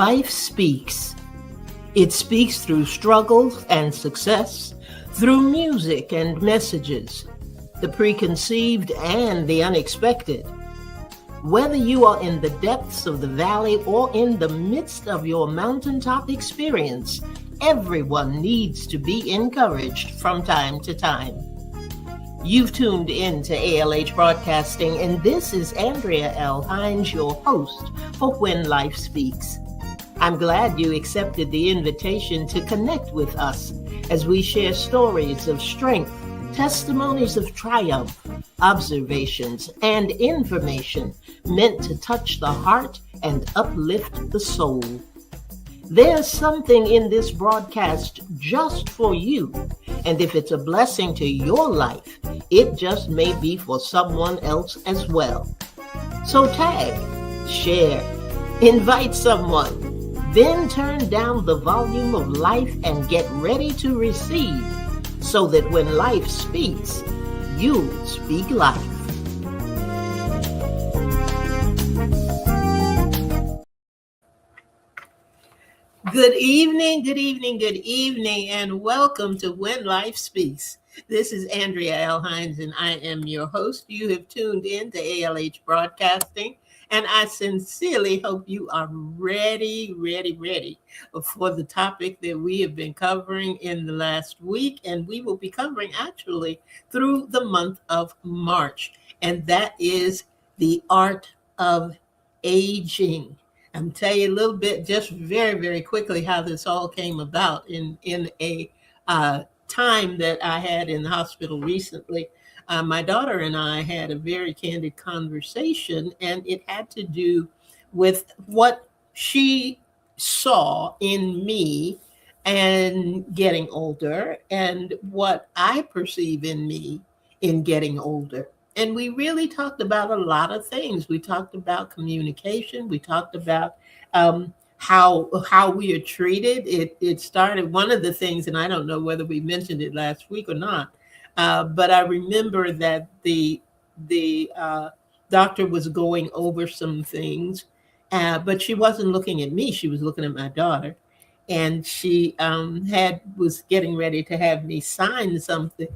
Life speaks. It speaks through struggles and success, through music and messages, the preconceived and the unexpected. Whether you are in the depths of the valley or in the midst of your mountaintop experience, everyone needs to be encouraged from time to time. You've tuned in to ALH Broadcasting, and this is Andrea L. Hines, your host for When Life Speaks. I'm glad you accepted the invitation to connect with us as we share stories of strength, testimonies of triumph, observations, and information meant to touch the heart and uplift the soul. There's something in this broadcast just for you, and if it's a blessing to your life, it just may be for someone else as well. So tag, share, invite someone, then turn down the volume of life and get ready to receive, so that when life speaks, you'll speak life. Good evening, and welcome to When Life Speaks. This is Andrea L. Hines, and I am your host. You have tuned in to ALH Broadcasting, and I sincerely hope you are ready for the topic that we have been covering in the last week, and we will be covering actually through the month of March, and that is the art of aging. I'm tell you a little bit, just very quickly, how this all came about in a time that I had in the hospital recently. My daughter and I had a very candid conversation, and it had to do with what she saw in me and getting older, and what I perceive in me in getting older. And we really talked about a lot of things. We talked about communication. We talked about how we are treated. It started, one of the things, and I don't know whether we mentioned it last week or not, but I remember that the doctor was going over some things, but she wasn't looking at me. She was looking at my daughter, and she was getting ready to have me sign something,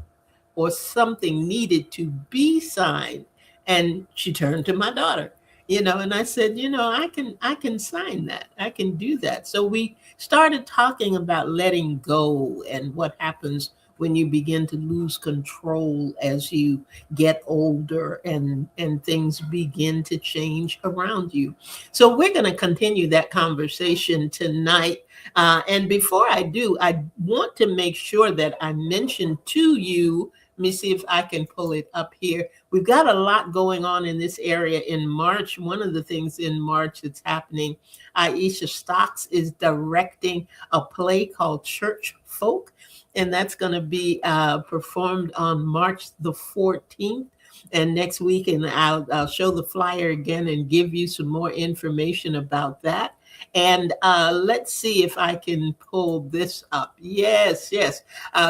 or something needed to be signed. And she turned to my daughter, and I said, I can sign that. I can do that. So we started talking about letting go and what happens when you begin to lose control as you get older and things begin to change around you. So we're going to continue that conversation tonight. And before I do, I want to make sure that I mention to you, let me see if I can pull it up here. We've got a lot going on in this area in March. One of the things in March that's happening, Aisha Stocks is directing a play called Church Folk, and that's going to be performed on March the 14th. And next week, and I'll show the flyer again and give you some more information about that. And let's see if I can pull this up. Yes.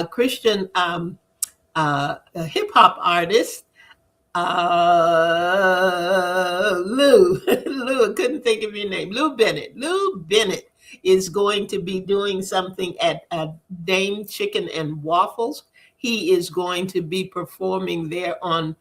Christian a hip hop artist, Lou, I couldn't think of your name, Lou Bennett is going to be doing something at Dame Chicken and Waffles. He is going to be performing there on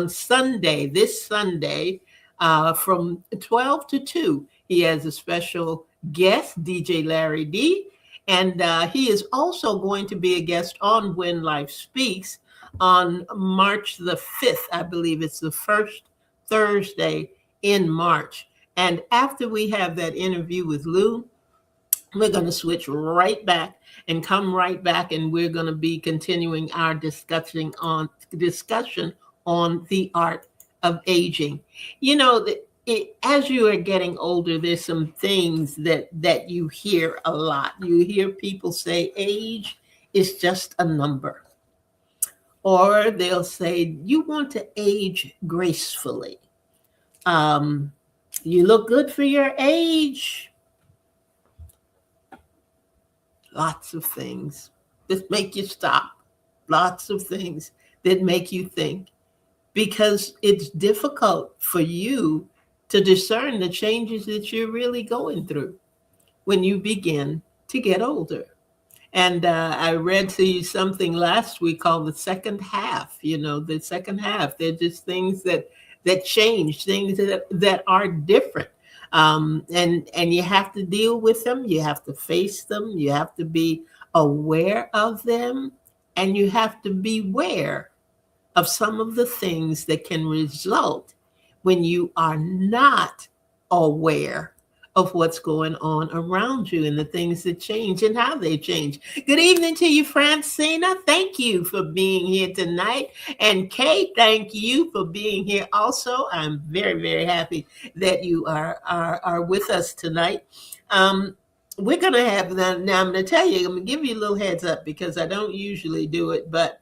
Sunday, this Sunday, from 12 to 2. He has a special guest, DJ Larry D, and he is also going to be a guest on When Life Speaks on March the 5th. I believe it's the first Thursday in March. And after we have that interview with Lou, we're going to switch right back and come right back, and we're going to be continuing our discussion on the art of aging. As you are getting older, there's some things that you hear a lot. You hear people say age is just a number. Or they'll say, you want to age gracefully. You look good for your age. Lots of things that make you stop. Lots of things that make you think. Because it's difficult for you to discern the changes that you're really going through. when you begin to get older. And I read to you something last week called the second half. You know, the second half. They're just things that change, things that are different. And you have to deal with them. You have to face them. You have to be aware of them, and you have to beware of some of the things that can result when you are not aware of what's going on around you and the things that change and how they change. Good evening to you, Francina. Thank you for being here tonight. And Kay, thank you for being here also. I'm very, very happy that you are with us tonight. We're going to have, now I'm going to tell you, I'm going to give you a little heads up because I don't usually do it, but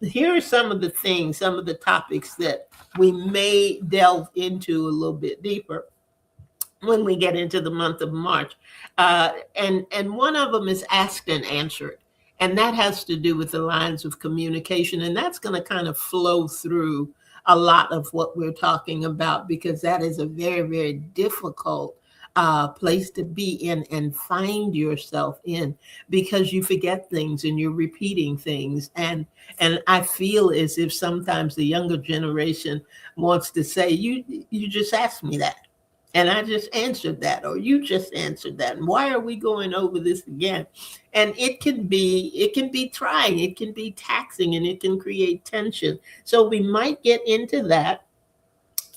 here are some of the things, some of the topics that we may delve into a little bit deeper when we get into the month of March. And one of them is asked and answered. And that has to do with the lines of communication. And that's going to kind of flow through a lot of what we're talking about, because that is a very, very difficult place to be in and find yourself in, because you forget things and you're repeating things. And I feel as if sometimes the younger generation wants to say, you just asked me that. And I just answered that, or you just answered that. And why are we going over this again? And it can be trying, it can be taxing, and it can create tension. So we might get into that.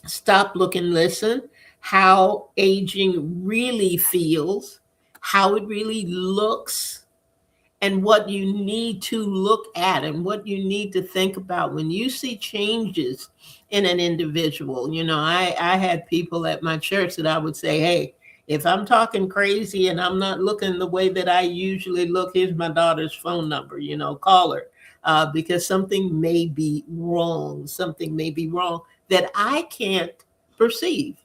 Stop, look, and listen. How aging really feels, how it really looks, and what you need to look at and what you need to think about when you see changes in an individual. You know, I had people at my church that I would say, hey, if I'm talking crazy and I'm not looking the way that I usually look, here's my daughter's phone number, call her. Because something may be wrong, that I can't perceive,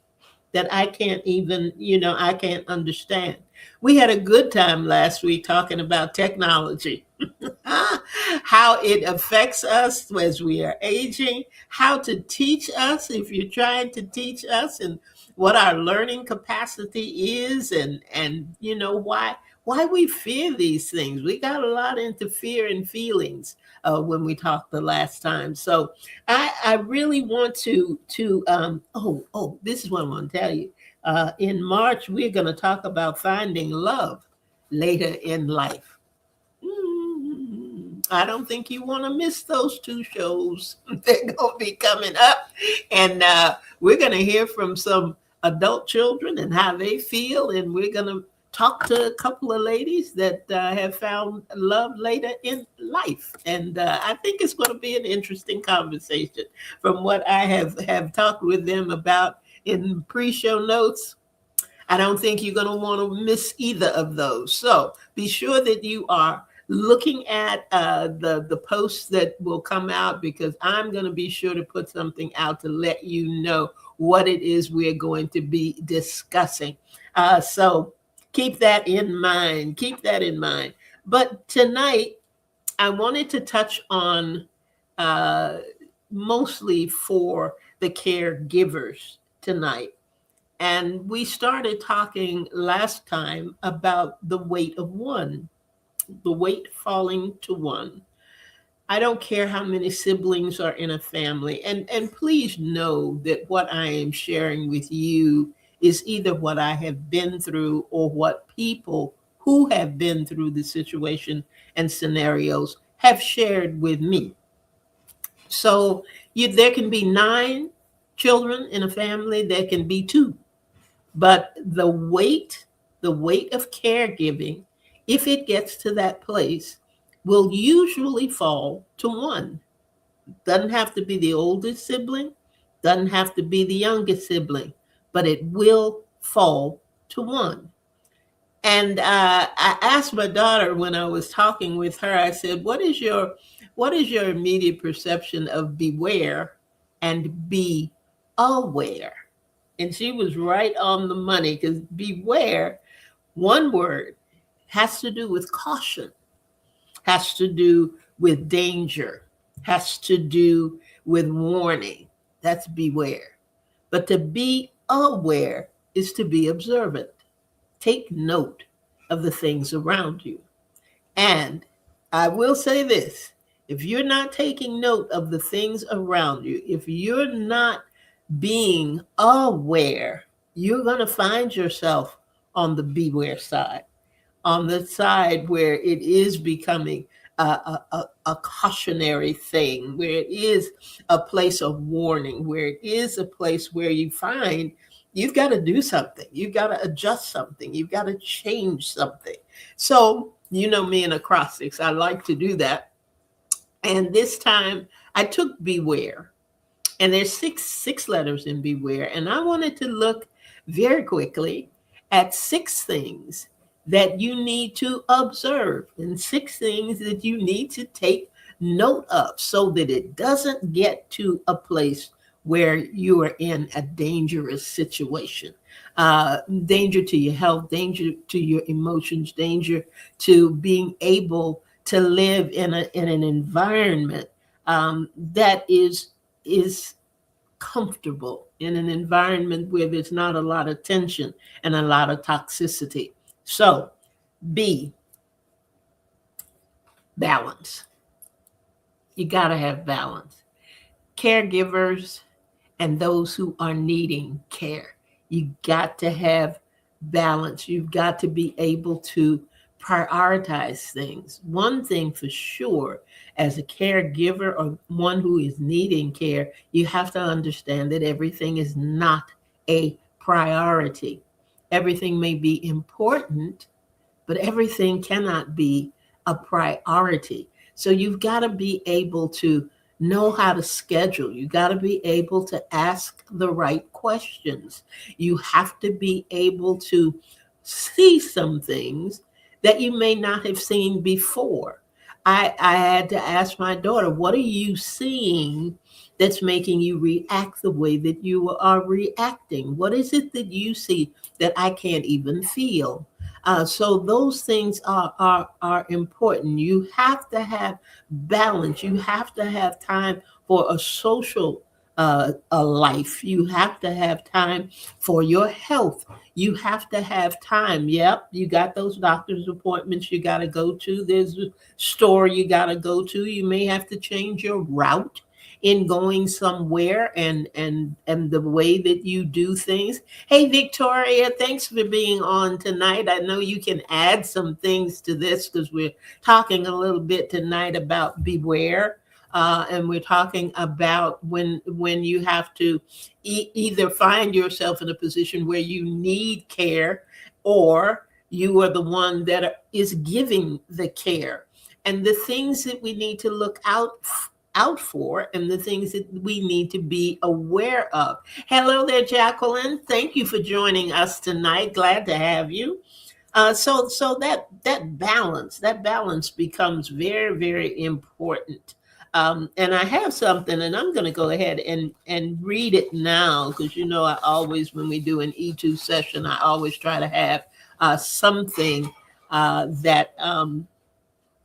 that I can't even, I can't understand. We had a good time last week talking about technology, how it affects us as we are aging, how to teach us if you're trying to teach us, and what our learning capacity is, and why we fear these things. We got a lot into fear and feelings when we talked the last time. So I really want to this is what I want to tell you. In March, we're going to talk about finding love later in life. I don't think you want to miss those two shows. They're going to be coming up. And we're going to hear from some adult children and how they feel. And we're going to talk to a couple of ladies that have found love later in life. And I think it's going to be an interesting conversation from what I have talked with them about in pre-show notes. I don't think you're going to want to miss either of those. So be sure that you are looking at the posts that will come out, because I'm going to be sure to put something out to let you know what it is we're going to be discussing. So keep that in mind. Keep that in mind. But tonight, I wanted to touch on mostly for the caregivers tonight. And we started talking last time about the weight of one, the weight falling to one. I don't care how many siblings are in a family. And please know that what I am sharing with you is either what I have been through or what people who have been through the situation and scenarios have shared with me. So there can be 9 children in a family, there can be 2. But the weight of caregiving, if it gets to that place, will usually fall to one. Doesn't have to be the oldest sibling, doesn't have to be the youngest sibling, but it will fall to one. And I asked my daughter when I was talking with her, I said, what is your immediate perception of beware and be aware? And she was right on the money, because beware, one word, has to do with caution, has to do with danger, has to do with warning. That's beware. But to be aware is to be observant. Take note of the things around you. And I will say this, if you're not taking note of the things around you, if you're not being aware, you're going to find yourself on the beware side, on the side where it is becoming a cautionary thing, where it is a place of warning, where it is a place where you find you've got to do something, you've got to adjust something, you've got to change something. So, you know me in acrostics, I like to do that. And this time I took beware, and there's six letters in beware, and I wanted to look very quickly at six things that you need to observe and six things that you need to take note of so that it doesn't get to a place where you are in a dangerous situation. Danger to your health, danger to your emotions, danger to being able to live in an environment that is comfortable, in an environment where there's not a lot of tension and a lot of toxicity. So, B, balance. You got to have balance. Caregivers and those who are needing care, you got to have balance. You've got to be able to prioritize things. One thing for sure, as a caregiver or one who is needing care, you have to understand that everything is not a priority. Everything may be important, but everything cannot be a priority. So you've got to be able to know how to schedule. You got to be able to ask the right questions. You have to be able to see some things that you may not have seen before. I had to ask my daughter, what are you seeing that's making you react the way that you are reacting? What is it that you see that I can't even feel? So those things are important. You have to have balance. You have to have time for a social a life. You have to have time for your health. You have to have time. Yep, you got those doctor's appointments you got to go to. There's a store you got to go to. You may have to change your route in going somewhere, and the way that you do things. Hey Victoria, thanks for being on tonight. I know you can add some things to this because we're talking a little bit tonight about beware, and we're talking about when you have to either find yourself in a position where you need care, or you are the one that is giving the care, and the things that we need to look out for, and the things that we need to be aware of. Hello there, Jacqueline. Thank you for joining us tonight. Glad to have you. So that balance becomes very, very important. And I have something, and I'm going to go ahead and read it now, because you know I always, when we do an E2 session, I always try to have something that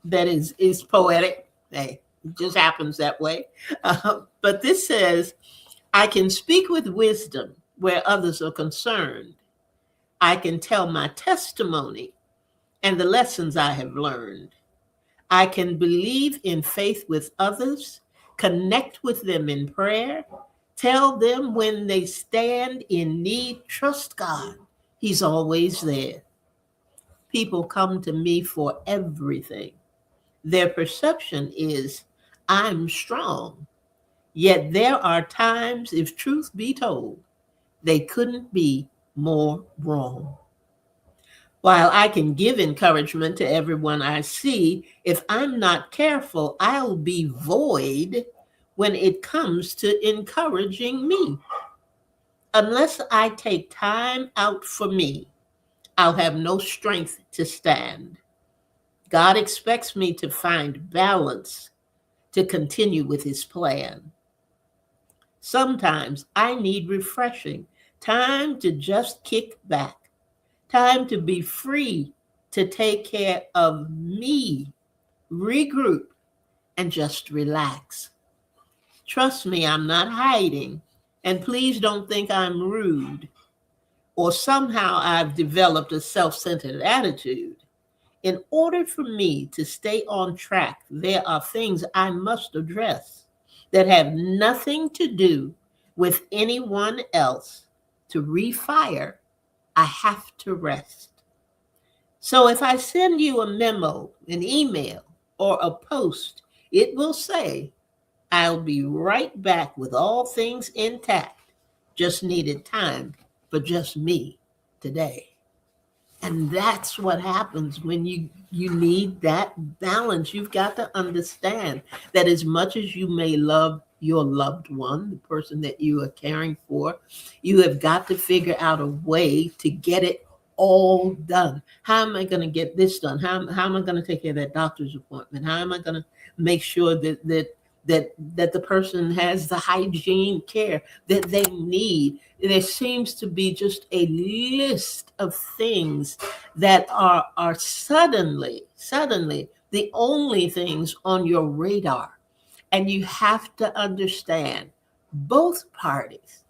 is poetic. Hey, it just happens that way. But this says, I can speak with wisdom where others are concerned. I can tell my testimony and the lessons I have learned. I can believe in faith with others, connect with them in prayer, tell them when they stand in need, trust God. He's always there. People come to me for everything. Their perception is, I'm strong. Yet there are times, if truth be told, they couldn't be more wrong. While I can give encouragement to everyone I see, if I'm not careful, I'll be void when it comes to encouraging me. Unless I take time out for me, I'll have no strength to stand. God expects me to find balance to continue with his plan. Sometimes I need refreshing, time to just kick back, time to be free to take care of me, regroup, and just relax. Trust me, I'm not hiding, and please don't think I'm rude. or somehow I've developed a self centered attitude. In order for me to stay on track, there are things I must address that have nothing to do with anyone else. To refire, I have to rest. So if I send you a memo, an email, or a post, it will say, I'll be right back with all things intact. Just needed time for just me today. And that's what happens when you need that balance. You've got to understand that as much as you may love your loved one, the person that you are caring for, you have got to figure out a way to get it all done. How am I going to get this done? How am I going to take care of that doctor's appointment? How am I going to make sure that the person has the hygiene care that they need? There seems to be just a list of things that are suddenly the only things on your radar. And you have to understand both parties.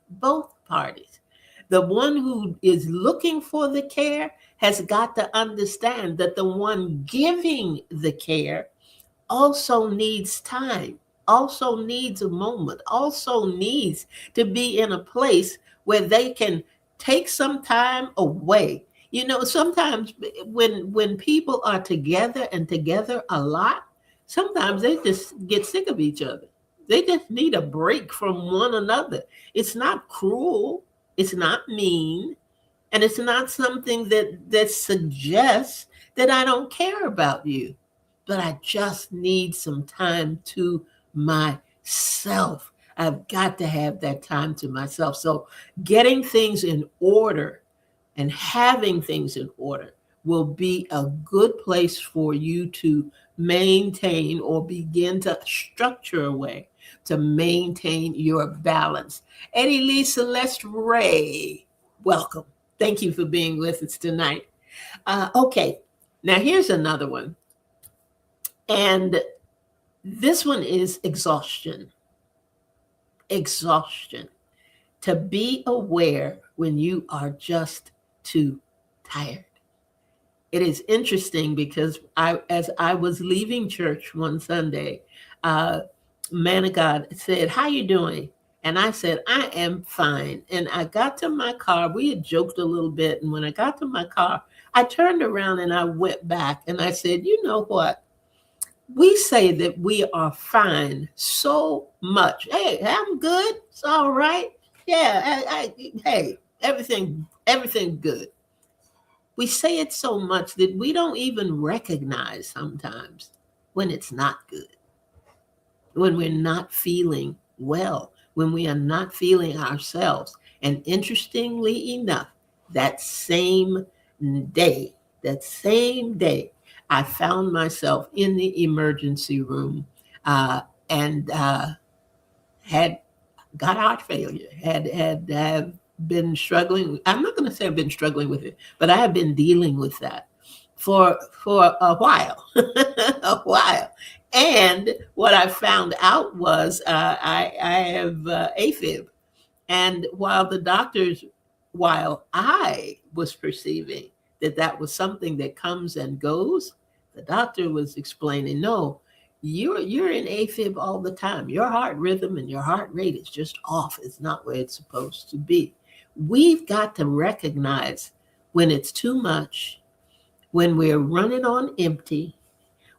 The one who is looking for the care has got to understand that the one giving the care also needs time, also needs a moment, also needs to be in a place where they can take some time away. You know, sometimes when people are together and together a lot, sometimes they just get sick of each other. They just need a break from one another. It's not cruel, it's not mean, and it's not something that suggests that I don't care about you, but I just need some time to myself. I've got to have that time to myself. So getting things in order and having things in order will be a good place for you to maintain or begin to structure a way to maintain your balance. Eddie Lee Celeste Ray, welcome. Thank you for being with us tonight. Okay, now here's another one. And this one is exhaustion. Exhaustion. To be aware when you are just too tired. It is interesting because as I was leaving church one Sunday, man of God said, "How you doing?" And I said, "I am fine." And I got to my car. We had joked a little bit. And when I got to my car, I turned around and I went back and I said, "You know what? We say that we are fine so much. Hey, I'm good. It's all right. Yeah, hey, everything good." We say it so much that we don't even recognize sometimes when it's not good, when we're not feeling well, when we are not feeling ourselves. And interestingly enough, that same day, that same day, I found myself in the emergency room uh, and had got heart failure, had been struggling. I'm not going to say I've been struggling with it, but I have been dealing with that for a while, a while. And what I found out was I have AFib, and while I was perceiving that that was something that comes and goes, the doctor was explaining, no, you're in AFib all the time. Your heart rhythm and your heart rate is just off. It's not where it's supposed to be. We've got to recognize when it's too much, when we're running on empty,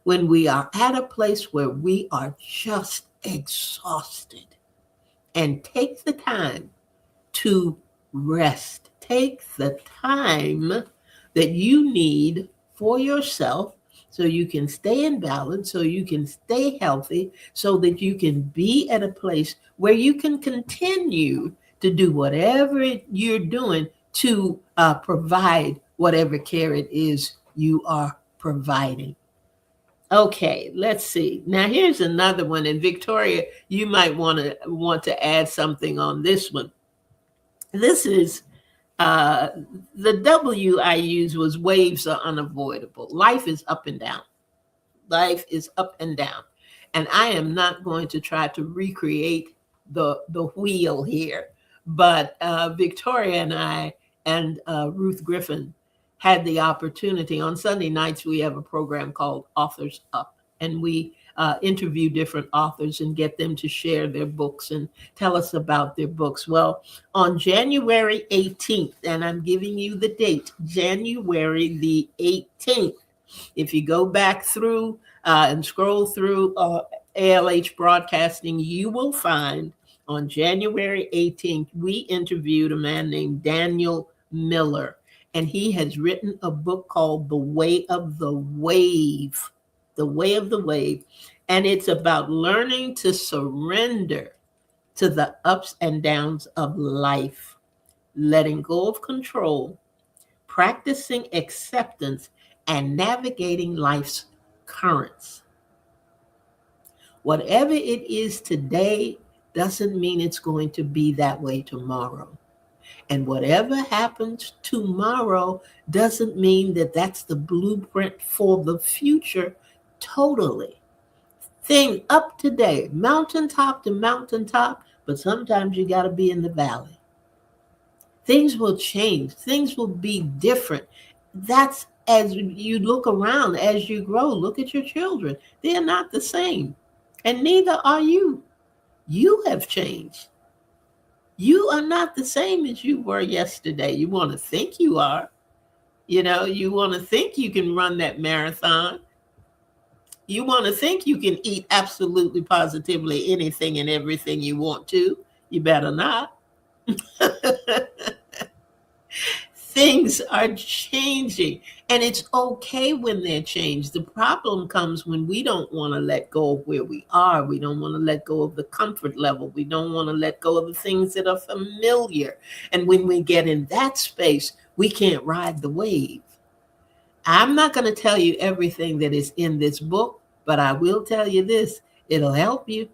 when we are at a place where we are just exhausted, and take the time to rest. Take the time that you need for yourself so you can stay in balance, so you can stay healthy, so that you can be at a place where you can continue to do whatever you're doing to provide whatever care it is you are providing. Okay, let's see. Now here's another one, and Victoria, you might want to add something on this one. This is uh, the W I used was waves are unavoidable. Life is up and down. Life is up and down, and I am not going to try to recreate the wheel here. But Victoria and I and Ruth Griffin had the opportunity. On Sunday nights, we have a program called Authors Up, and we interview different authors and get them to share their books and tell us about their books. Well, on January 18th, and I'm giving you the date, January the 18th, if you go back through and scroll through ALH Broadcasting, you will find on January 18th, we interviewed a man named Daniel Miller, and he has written a book called The Way of the Wave. The Way of the Wave. And it's about learning to surrender to the ups and downs of life, letting go of control, practicing acceptance, and navigating life's currents. Whatever it is today doesn't mean it's going to be that way tomorrow. And whatever happens tomorrow doesn't mean that that's the blueprint for the future totally. Thing up today, mountaintop to mountaintop, but sometimes you got to be in the valley. Things will change, things will be different. That's as you look around, as you grow, look at your children. They're not the same, and neither are you. You have changed. You are not the same as you were yesterday. You want to think you are. You want to think you can run that marathon. You want to think you can eat absolutely positively anything and everything you want to. You better not. Things are changing, and it's okay when they're changed. The problem comes when we don't want to let go of where we are. We don't want to let go of the comfort level. We don't want to let go of the things that are familiar. And when we get in that space, we can't ride the wave. I'm not going to tell you everything that is in this book, but I will tell you this: it'll help you.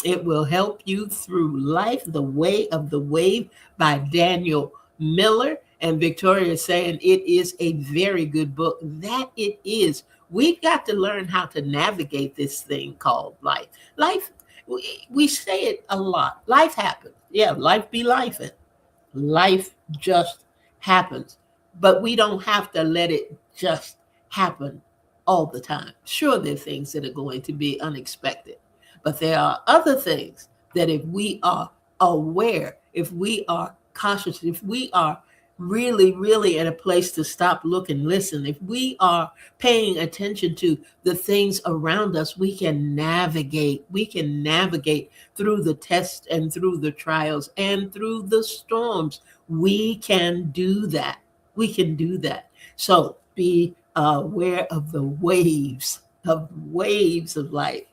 It will help you through life. The Way of the Wave by Daniel Miller. And Victoria is saying it is a very good book. That it is. We've got to learn how to navigate this thing called life. Life, we say it a lot. Life happens. Yeah, life be life. Life just happens. But we don't have to let it just happen all the time. Sure, there are things that are going to be unexpected. But there are other things that if we are aware, if we are cautious, if we are really, really at a place to stop, look, and listen, if we are paying attention to the things around us, we can navigate. We can navigate through the tests and through the trials and through the storms. We can do that. We can do that. So be aware of the waves of life.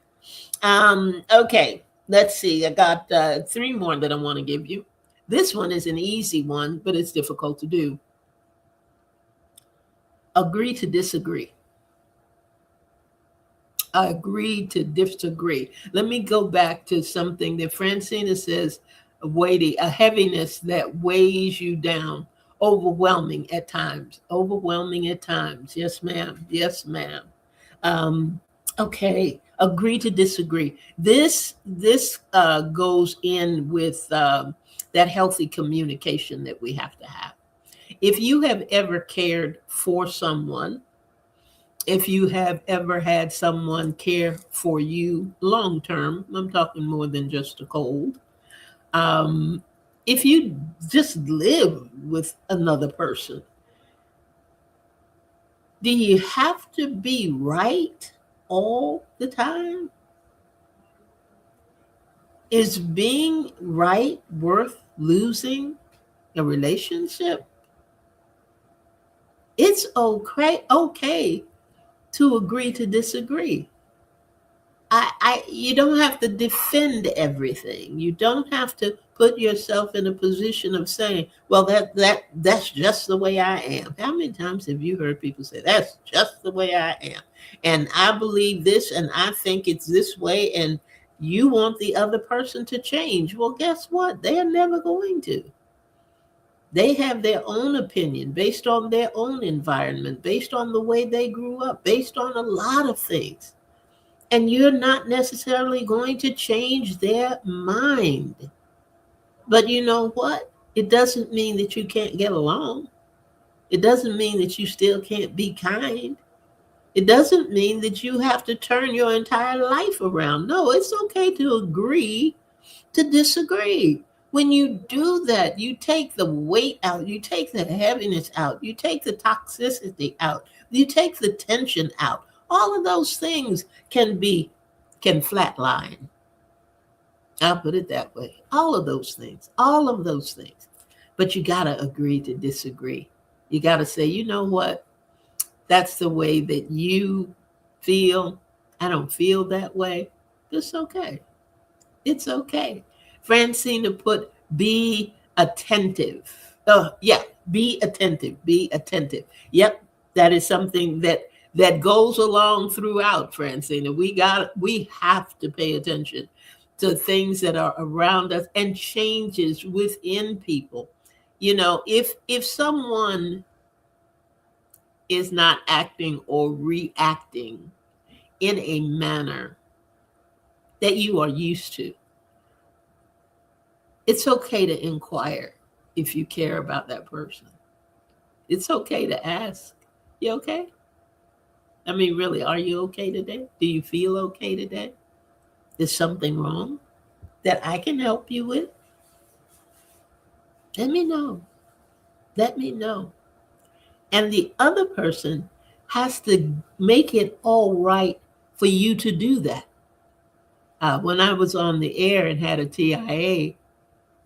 Okay, let's see. I got 3 more that I want to give you. This one is an easy one, but it's difficult to do. Agree to disagree. Agree to disagree. Let me go back to something that Francina says, weighty, a heaviness that weighs you down, overwhelming at times. Overwhelming at times. Yes, ma'am. Yes, ma'am. Okay, agree to disagree. This goes in with that healthy communication that we have to have. If you have ever cared for someone, if you have ever had someone care for you long term, I'm talking more than just a cold. If you just live with another person, do you have to be right all the time? Is being right worth losing a relationship? It's okay to agree to disagree. You don't have to defend everything. You don't have to put yourself in a position of saying, well, that's just the way I am. How many times have you heard people say, that's just the way I am? And I believe this and I think it's this way, and you want the other person to change. Well, guess what? They are never going to. They have their own opinion based on their own environment, based on the way they grew up, based on a lot of things. And you're not necessarily going to change their mind. But you know what? It doesn't mean that you can't get along. It doesn't mean that you still can't be kind. It doesn't mean that you have to turn your entire life around. No, it's okay to agree to disagree. When you do that, you take the weight out, you take the heaviness out, you take the toxicity out, you take the tension out. All of those things can flatline. I'll put it that way. All of those things, all of those things. But you got to agree to disagree. You got to say, you know what? That's the way that you feel. I don't feel that way. It's okay. It's okay. Francina put be attentive. Oh, yeah, be attentive. Be attentive. Yep, that is something that goes along throughout, Francina. We have to pay attention to things that are around us and changes within people. You know, if someone is not acting or reacting in a manner that you are used to, it's okay to inquire if you care about that person. It's okay to ask, you okay? I mean, really, are you okay today? Do you feel okay today? Is something wrong that I can help you with? Let me know. Let me know. And the other person has to make it all right for you to do that. When I was on the air and had a TIA,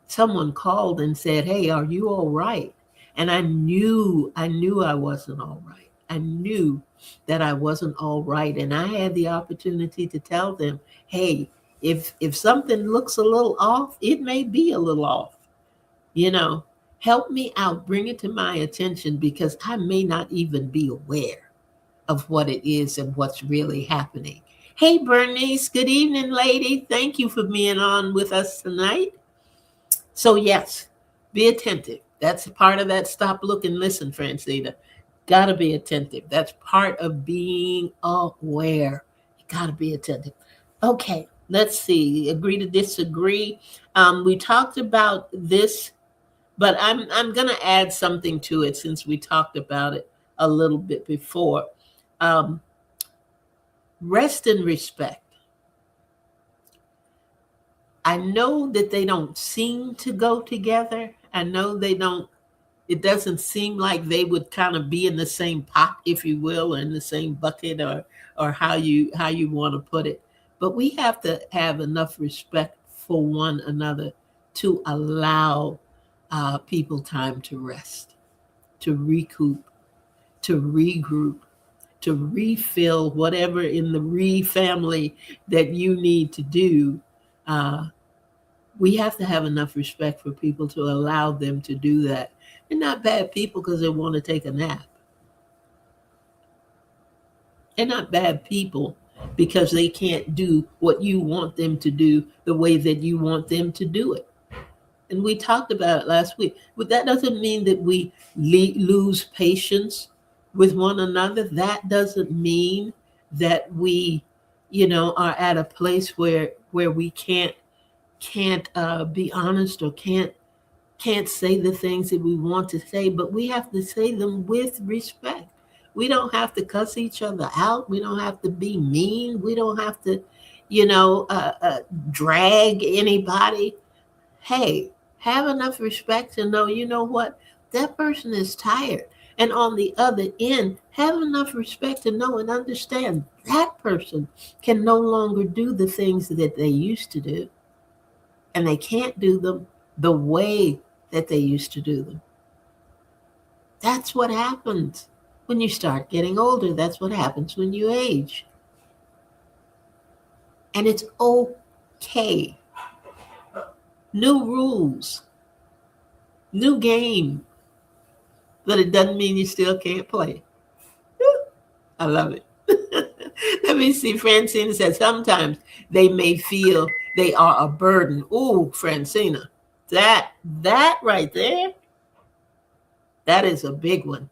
someone called and said, "Hey, are you all right?" And I knew I wasn't all right. I knew that I wasn't all right. And I had the opportunity to tell them, "Hey, if something looks a little off, it may be a little off. You know, help me out, bring it to my attention because I may not even be aware of what it is and what's really happening." Hey, Bernice, good evening, lady. Thank you for being on with us tonight. So, yes, be attentive. That's part of that stop, look, and listen, Francina. Got to be attentive. That's part of being aware. You got to be attentive. Okay, let's see. Agree to disagree. We talked about this, but I'm going to add something to it since we talked about it a little bit before. Um, Rest and respect. I know that they don't seem to go together. I know they don't, it doesn't seem like they would kind of be in the same pot, if you will, or in the same bucket, or how you want to put it. But we have to have enough respect for one another to allow people time to rest, to recoup, to regroup, to refill whatever in the family that you need to do. Uh, we have to have enough respect for people to allow them to do that. They're not bad people because they want to take a nap. They're not bad people because they can't do what you want them to do the way that you want them to do it. And we talked about it last week. But that doesn't mean that we lose patience with one another. That doesn't mean that we, are at a place where we can't be honest, or can't say the things that we want to say, but we have to say them with respect. We don't have to cuss each other out. We don't have to be mean. We don't have to, you know, uh, uh, drag anybody. Hey, have enough respect to know, you know what, that person is tired. And on the other end, have enough respect to know and understand that person can no longer do the things that they used to do, and they can't do them the way that they used to do them. That's what happens when you start getting older. That's what happens when you age. And it's okay. New rules, new game, but it doesn't mean you still can't play. I love it. Let me see. Francina said sometimes they may feel they are a burden. Ooh, Francina, that right there, that is a big one.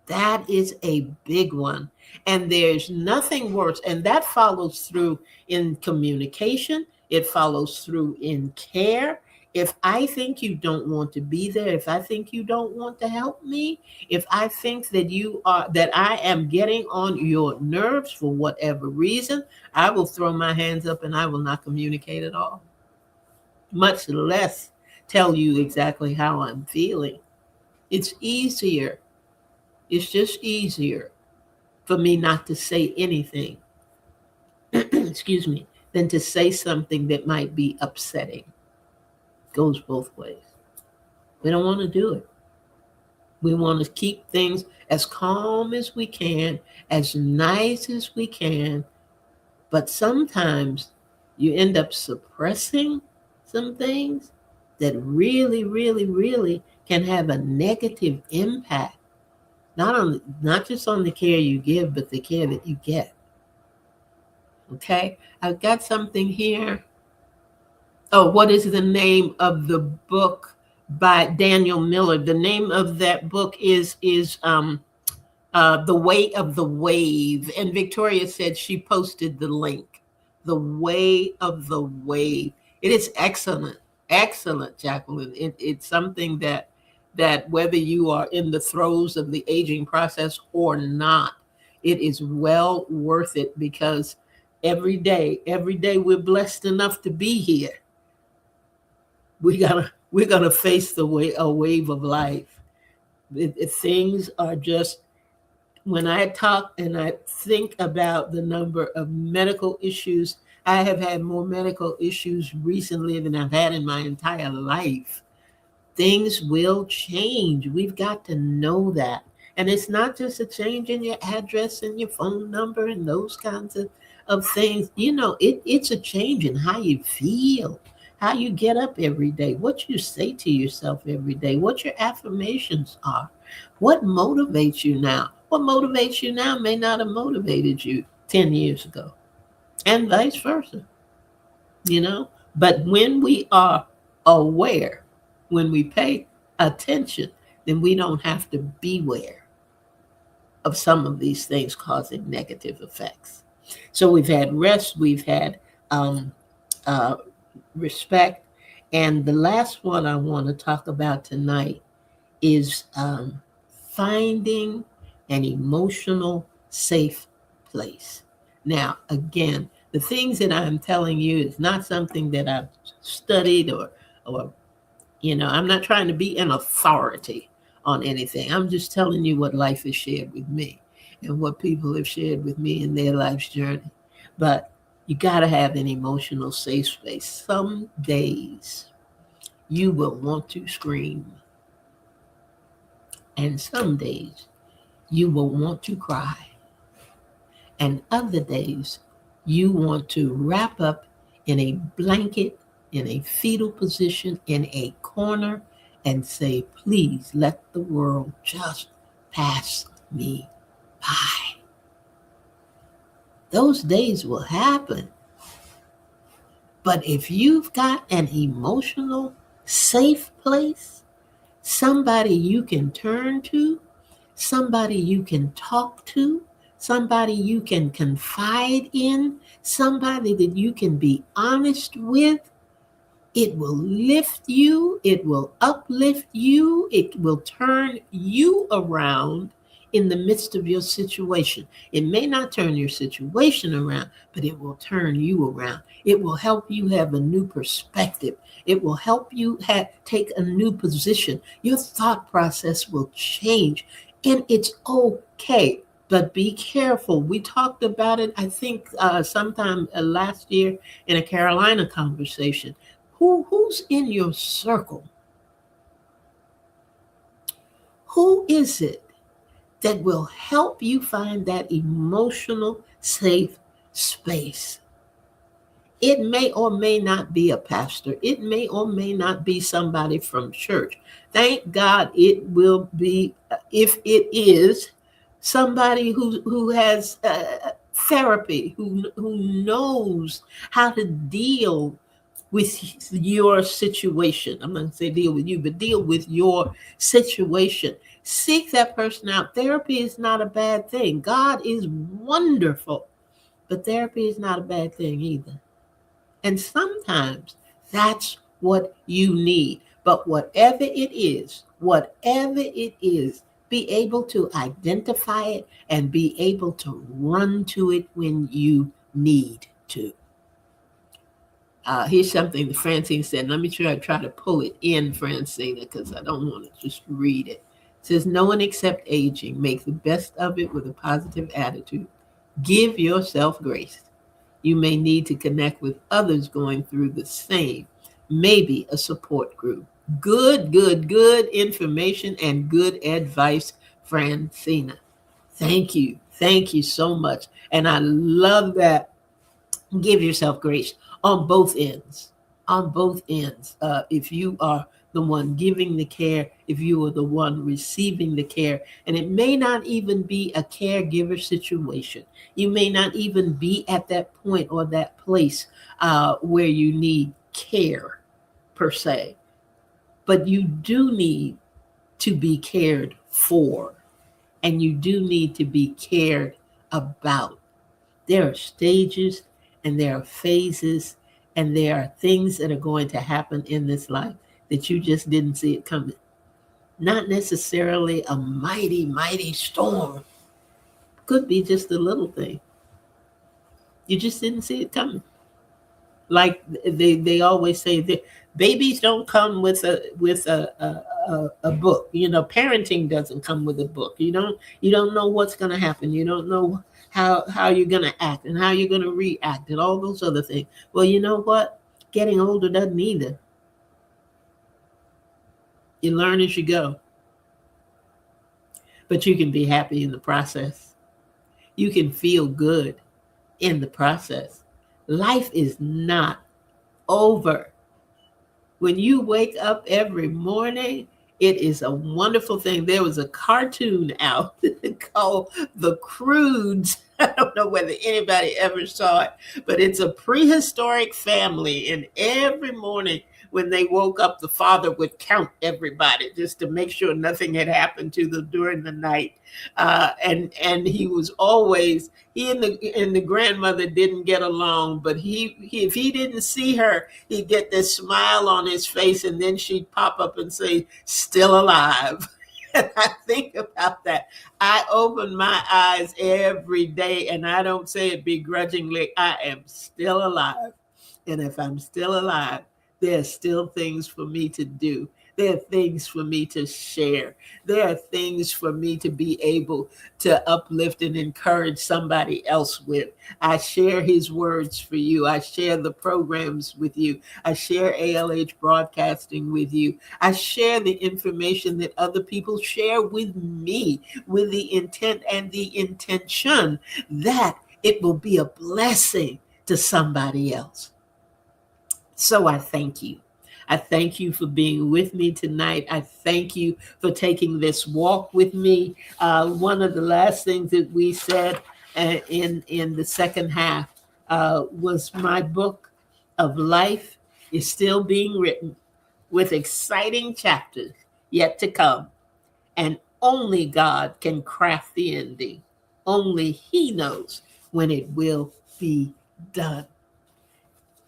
That is a big one. And there's nothing worse. And that follows through in communication. It follows through in care. If I think you don't want to be there, if I think you don't want to help me, if I think that I am getting on your nerves for whatever reason, I will throw my hands up and I will not communicate at all, much less tell you exactly how I'm feeling. It's easier, it's just easier for me not to say anything, excuse me, than to say something that might be upsetting. Goes both ways. We don't want to do it. We want to keep things as calm as we can, as nice as we can, but sometimes you end up suppressing some things that really, really, really can have a negative impact, not just on the care you give, but the care that you get. Okay? I've got something here. Oh, what is the name of the book by Daniel Miller? The name of that book is The Way of the Wave. And Victoria said she posted the link. The Way of the Wave. It is excellent, excellent, Jacqueline. It's something that whether you are in the throes of the aging process or not, it is well worth it, because every day we're blessed enough to be here. We're gonna face a wave of life. Things are just, when I talk and I think about the number of medical issues, I have had more medical issues recently than I've had in my entire life. Things will change. We've got to know that. And it's not just a change in your address and your phone number and those kinds of things. It's a change in how you feel, how you get up every day, what you say to yourself every day, what your affirmations are, what motivates you now. What motivates you now may not have motivated you 10 years ago, and vice versa, you know? But when we are aware, when we pay attention, then we don't have to beware of some of these things causing negative effects. So we've had rest, we've had um, uh, respect, and the last one I want to talk about tonight is finding an emotional safe place. Now, again, the things that I'm telling you is not something that I've studied or I'm not trying to be an authority on anything. I'm just telling you what life has shared with me and what people have shared with me in their life's journey. But you got to have an emotional safe space. Some days you will want to scream, and some days you will want to cry, and other days you want to wrap up in a blanket, in a fetal position, in a corner, and say, please let the world just pass me by. Those days will happen. But if you've got an emotional safe place, somebody you can turn to, somebody you can talk to, somebody you can confide in, somebody that you can be honest with, it will lift you, it will uplift you, it will turn you around in the midst of your situation. It may not turn your situation around, but it will turn you around. It will help you have a new perspective. It will help you take a new position. Your thought process will change, and it's okay. But be careful. We talked about it, I think, sometime last year in a Carolina conversation. Who's in your circle? Who is it that will help you find that emotional safe space? It may or may not be a pastor. It may or may not be somebody from church. Thank God it will be, if it is, somebody who has therapy, who knows how to deal with your situation. I'm not going to say deal with you, but deal with your situation. Seek that person out. Therapy is not a bad thing. God is wonderful, but therapy is not a bad thing either. And sometimes that's what you need. But whatever it is, be able to identify it and be able to run to it when you need to. Here's something that Francine said. Let me try to pull it in, Francine, because I don't want to just read it. It says, no one except aging. Make the best of it with a positive attitude. Give yourself grace. You may need to connect with others going through the same, maybe a support group. Good information and good advice, Francina. Thank you. Thank you so much. And I love that. Give yourself grace on both ends. On both ends. If you are the one giving the care, if you are the one receiving the care, and it may not even be a caregiver situation. You may not even be at that point or that place where you need care per se, but you do need to be cared for, and you do need to be cared about. There are stages and there are phases and there are things that are going to happen in this life that you just didn't see it coming. Not necessarily a mighty storm. Could be just a little thing. You just didn't see it coming. Like they always say that babies don't come with a book. You know, parenting doesn't come with a book. You don't know what's going to happen. You don't know how you're going to act and how you're going to react and all those other things. Well, you know what? Getting older doesn't either. You learn as you go, but you can be happy in the process. You can feel good in the process. Life is not over. When you wake up every morning, it is a wonderful thing. There was a cartoon out called The Croods. I don't know whether anybody ever saw it, but it's a prehistoric family. And every morning when they woke up, the father would count everybody just to make sure nothing had happened to them during the night. And he was always, he and the grandmother didn't get along, but he if he didn't see her, he'd get this smile on his face, and then she'd pop up and say, "Still alive." And I think about that. I open my eyes every day, and I don't say it begrudgingly. I am still alive. And if I'm still alive, there's still things for me to do. There are things for me to share. There are things for me to be able to uplift and encourage somebody else with. I share his words for you. I share the programs with you. I share ALH broadcasting with you. I share the information that other people share with me, with the intent and the intention that it will be a blessing to somebody else. So I thank you. I thank you for being with me tonight. I thank you for taking this walk with me. One of the last things that we said in the second half was my book of life is still being written with exciting chapters yet to come. And only God can craft the ending. Only He knows when it will be done.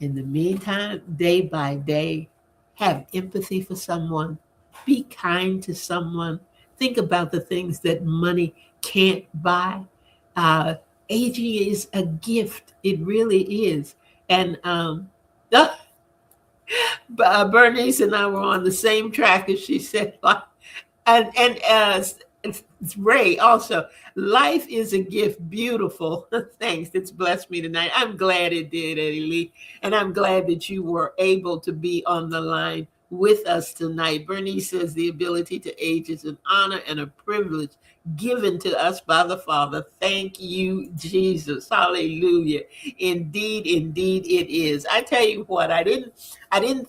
In the meantime, day by day, have empathy for someone, be kind to someone, think about the things that money can't buy. Uh, Aging is a gift, it really is. And Bernice and I were on the same track as she said, like, and Ray also, life is a gift, beautiful. Thanks, it's blessed me tonight. I'm glad it did, Eddie Lee, and I'm glad that you were able to be on the line with us tonight. Bernice says the ability to age is an honor and a privilege given to us by the Father. Thank you, Jesus. Hallelujah. Indeed it is. I tell you what, I didn't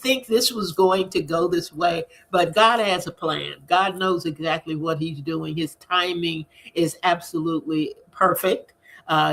think this was going to go this way, but God has a plan. God knows exactly what He's doing. His timing is absolutely perfect.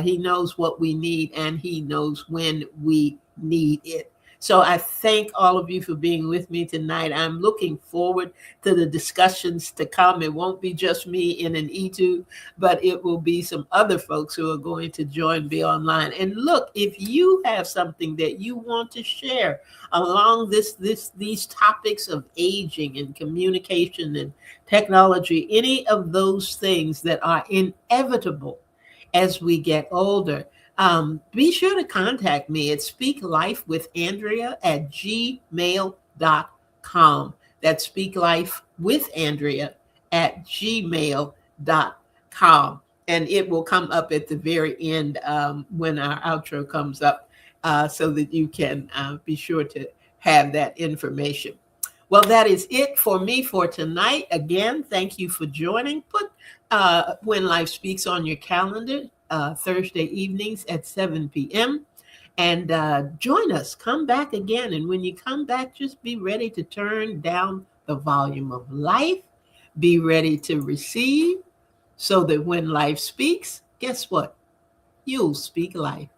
He knows what we need, and He knows when we need it. So I thank all of you for being with me tonight. I'm looking forward to the discussions to come. It won't be just me in an E2, but it will be some other folks who are going to join me online. And look, if you have something that you want to share along these topics of aging and communication and technology, any of those things that are inevitable as we get older, be sure to contact me at speaklifewithandrea@gmail.com. That's speaklifewithandrea@gmail.com. And it will come up at the very end when our outro comes up, so that you can be sure to have that information. Well, that is it for me for tonight. Again, thank you for joining. Put When Life Speaks on your calendar, Thursday evenings at 7 p.m. And join us. Come back again. And when you come back, just be ready to turn down the volume of life. Be ready to receive so that when life speaks, guess what? You'll speak life.